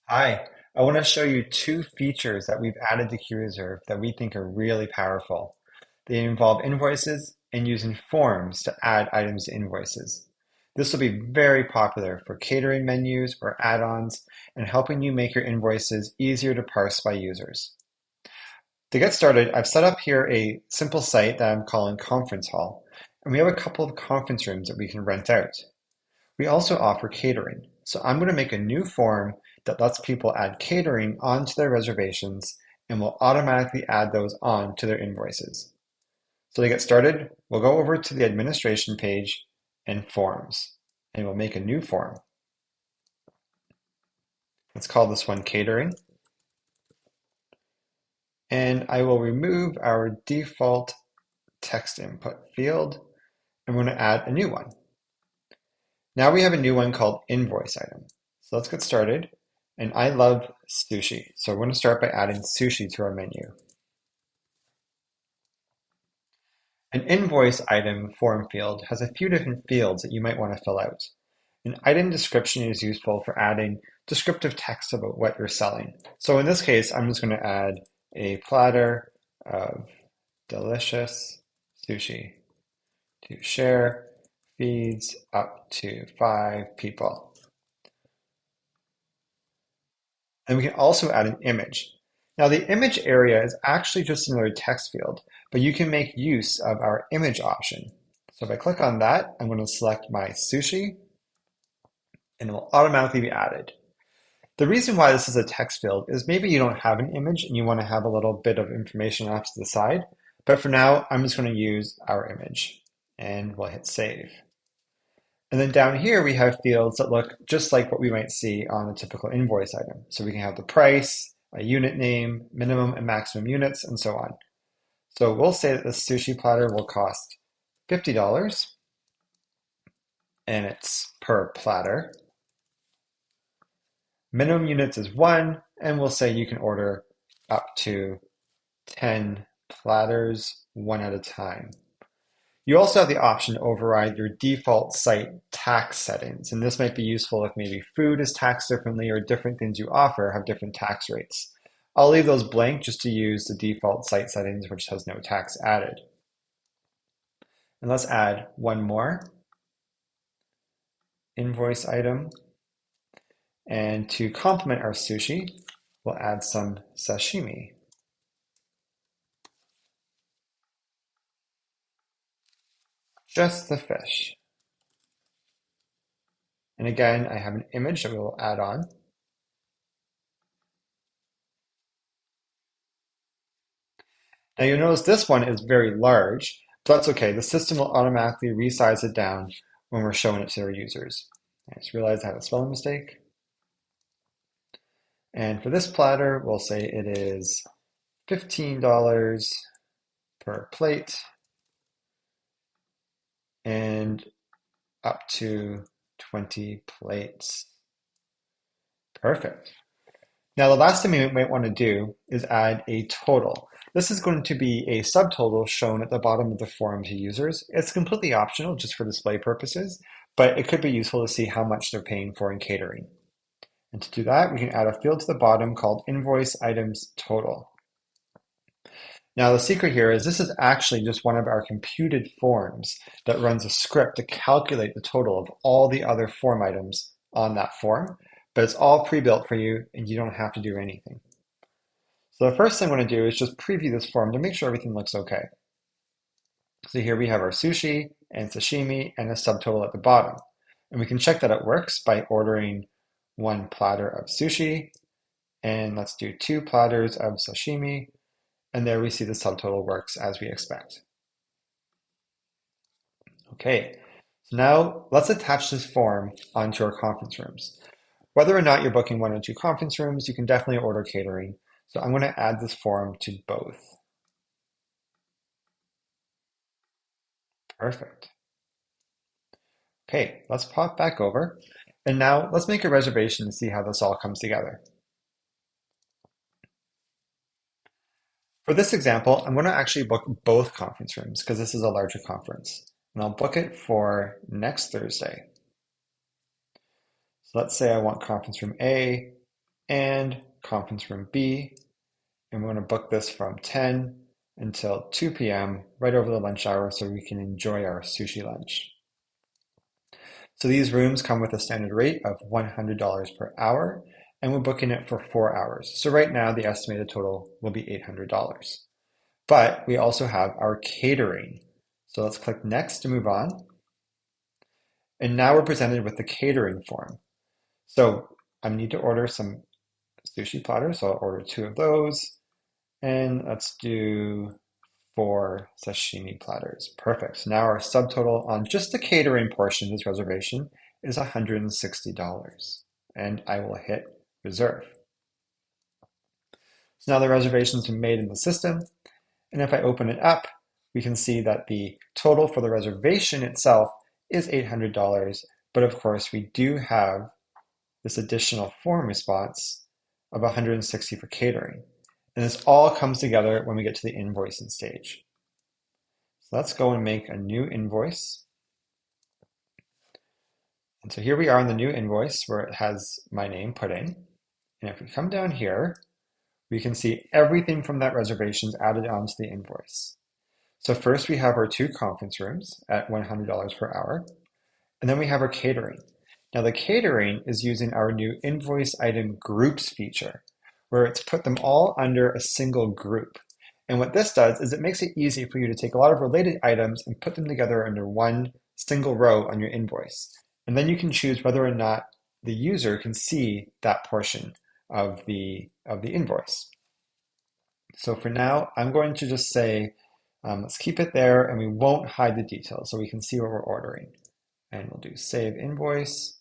Hi, I want to show you two features that we've added to QReserve that we think are really powerful. They involve invoices and using forms to add items to invoices. This will be very popular for catering menus or add-ons and helping you make your invoices easier to parse by users. To get started, I've set up here a simple site that I'm calling Conference Hall, and we have a couple of conference rooms that we can rent out. We also offer catering. So I'm going to make a new form that lets people add catering onto their reservations and will automatically add those on to their invoices. So to get started, we'll go over to the administration page and forms, and we'll make a new form. Let's call this one catering. And I will remove our default text input field, and we're going to add a new one. Now we have a new one called invoice item. So let's get started. And I love sushi. So we're going to start by adding sushi to our menu. An invoice item form field has a few different fields that you might want to fill out. An item description is useful for adding descriptive text about what you're selling. So in this case, I'm just going to add a platter of delicious sushi to share, feeds up to 5 people. And we can also add an image. Now the image area is actually just another text field, but you can make use of our image option. So if I click on that, I'm going to select my sushi and it will automatically be added. The reason why this is a text field is maybe you don't have an image and you want to have a little bit of information off to the side. But for now, I'm just going to use our image and we'll hit save. And then down here, we have fields that look just like what we might see on a typical invoice item. So we can have the price, a unit name, minimum and maximum units, and so on. So we'll say that the sushi platter will cost $50 and it's per platter. Minimum units is 1, and we'll say you can order up to 10 platters, one at a time. You also have the option to override your default site tax settings, and this might be useful if maybe food is taxed differently or different things you offer have different tax rates. I'll leave those blank just to use the default site settings, which has no tax added. And let's add one more invoice item. And to complement our sushi, we'll add some sashimi. Just the fish. And again, I have an image that we will add on. Now you'll notice this one is very large, but that's okay. The system will automatically resize it down when we're showing it to our users. I just realized I had a spelling mistake. And for this platter, we'll say it is $15 per plate and up to 20 plates. Perfect. Now, the last thing we might want to do is add a total. This is going to be a subtotal shown at the bottom of the form to users. It's completely optional just for display purposes, but it could be useful to see how much they're paying for in catering. And to do that, we can add a field to the bottom called Invoice Items Total. Now, the secret here is this is actually just one of our computed forms that runs a script to calculate the total of all the other form items on that form, but it's all pre-built for you and you don't have to do anything. So the first thing I'm going to do is just preview this form to make sure everything looks okay. So here we have our sushi and sashimi and a subtotal at the bottom. And we can check that it works by ordering 1 platter of sushi, and let's do 2 platters of sashimi. And there we see the subtotal works as we expect. Okay, so now let's attach this form onto our conference rooms. Whether or not you're booking 1 or 2 conference rooms, you can definitely order catering. So I'm going to add this form to both. Perfect. Okay, let's pop back over. And now let's make a reservation to see how this all comes together. For this example, I'm going to actually book both conference rooms because this is a larger conference. And I'll book it for next Thursday. So let's say I want conference room A and conference room B. And we want to book this from 10 until 2 p.m. right over the lunch hour so we can enjoy our sushi lunch. So these rooms come with a standard rate of $100 per hour, and we're booking it for 4 hours. So right now the estimated total will be $800. But we also have our catering. So let's click next to move on. And now we're presented with the catering form. So I need to order some sushi platters, so I'll order 2 of those. And let's do 4 sashimi platters. Perfect. So now our subtotal on just the catering portion of this reservation is $160. And I will hit reserve. So now the reservation's been made in the system. And if I open it up, we can see that the total for the reservation itself is $800. But of course, we do have this additional form response of $160 for catering. And this all comes together when we get to the invoicing stage. So let's go and make a new invoice. And so here we are in the new invoice where it has my name put in. And if we come down here, we can see everything from that reservation is added onto the invoice. So first we have our 2 conference rooms at $100 per hour. And then we have our catering. Now the catering is using our new invoice item groups feature, where it's put them all under a single group. And what this does is it makes it easy for you to take a lot of related items and put them together under one single row on your invoice. And then you can choose whether or not the user can see that portion of the invoice. So for now, I'm going to just say, let's keep it there and we won't hide the details so we can see what we're ordering. And we'll do save invoice,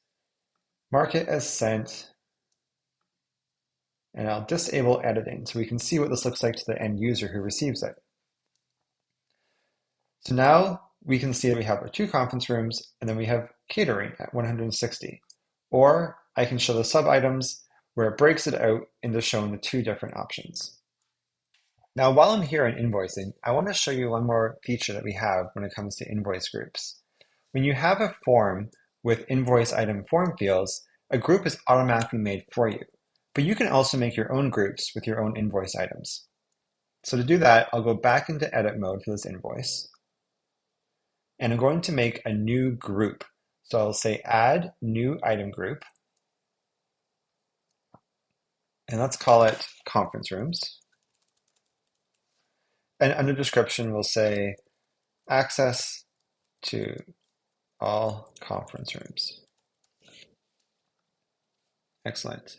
mark it as sent, and I'll disable editing so we can see what this looks like to the end user who receives it. So now we can see that we have our 2 conference rooms and then we have catering at 160. Or I can show the sub items where it breaks it out into showing the 2 different options. Now, while I'm here on invoicing, I want to show you one more feature that we have when it comes to invoice groups. When you have a form with invoice item form fields, a group is automatically made for you. But you can also make your own groups with your own invoice items. So to do that, I'll go back into edit mode for this invoice. And I'm going to make a new group. So I'll say add new item group. And let's call it conference rooms. And under description, we'll say access to all conference rooms. Excellent.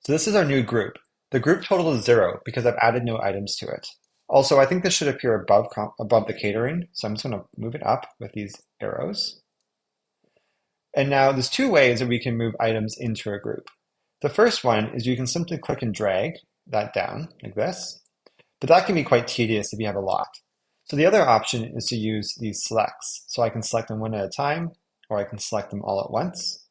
So this is our new group. The group total is 0 because I've added no items to it. Also, I think this should appear above the catering, so I'm just going to move it up with these arrows. And now there's 2 ways that we can move items into a group. The first one is you can simply click and drag that down like this, but that can be quite tedious if you have a lot. So the other option is to use these selects. So I can select them one at a time, or I can select them all at once,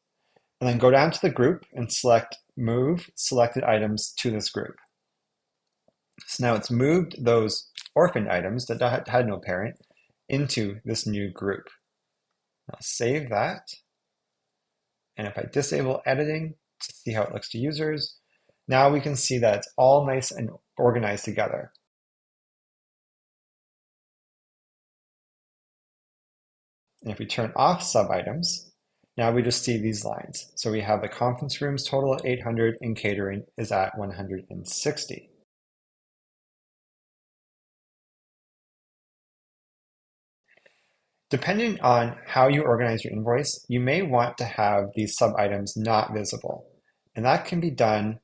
and then go down to the group and select Move Selected Items to this group. So now it's moved those orphaned items that had no parent into this new group. I'll save that. And if I disable editing to see how it looks to users, now we can see that it's all nice and organized together. And if we turn off sub items, now we just see these lines. So we have the conference rooms total at 800 and catering is at 160. Depending on how you organize your invoice, you may want to have these sub items not visible. And that can be done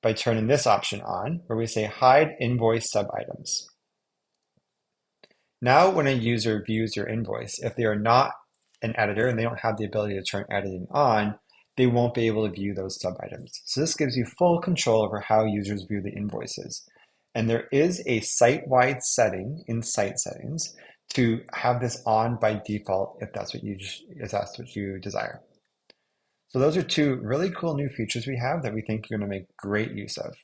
by turning this option on, where we say hide invoice sub items. Now, when a user views your invoice, if they are not an editor and they don't have the ability to turn editing on, they won't be able to view those sub items. So this gives you full control over how users view the invoices. And there is a site-wide setting in site settings to have this on by default if that's what you desire. So those are 2 really cool new features we have that we think you're going to make great use of.